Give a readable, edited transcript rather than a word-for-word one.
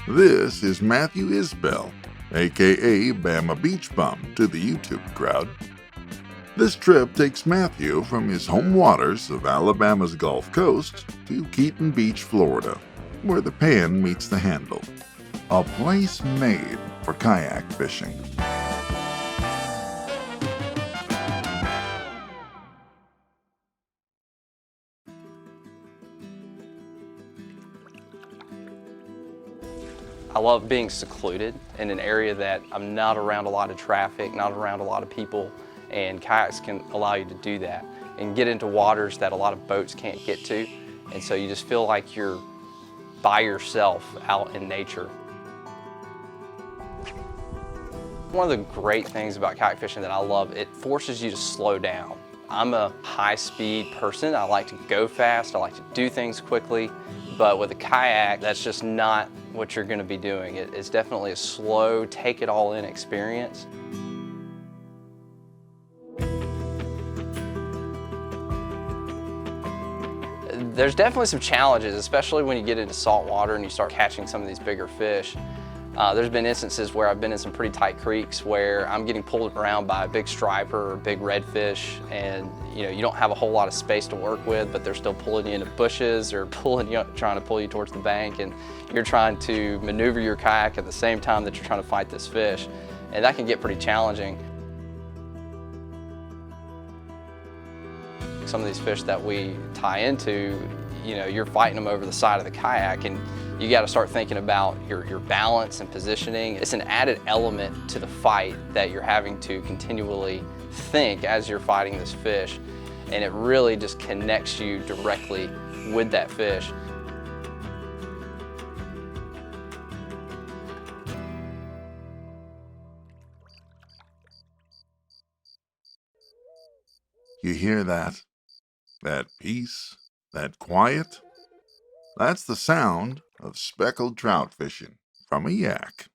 This is Matthew Isbell, aka Bama Beach Bum to the YouTube crowd. This trip takes Matthew from his home waters of Alabama's Gulf Coast to Keaton Beach, Florida, where the pan meets the handle, a place made for kayak fishing. I love being secluded in an area that I'm not around a lot of traffic, not around a lot of people, and kayaks can allow you to do that and get into waters that a lot of boats can't get to. And so you just feel like you're by yourself out in nature. One of the great things about kayak fishing that I love, it forces you to slow down. I'm a high-speed person. I like to go fast. I like to do things quickly. But with a kayak, that's just not what you're going to be doing. It's definitely a slow, take-it-all-in experience. There's definitely some challenges, especially when you get into salt water and you start catching some of these bigger fish. There's been instances where I've been in some pretty tight creeks where I'm getting pulled around by a big striper or big redfish, and you don't have a whole lot of space to work with, but they're still pulling you into bushes or trying to pull you towards the bank, and you're trying to maneuver your kayak at the same time that you're trying to fight this fish, and that can get pretty challenging. Some of these fish that we tie into, you're fighting them over the side of the kayak, and you got to start thinking about your balance and positioning. It's an added element to the fight that you're having to continually think as you're fighting this fish, and it really just connects you directly with that fish. You hear that? That peace? That quiet? That's the sound of speckled trout fishing from a yak.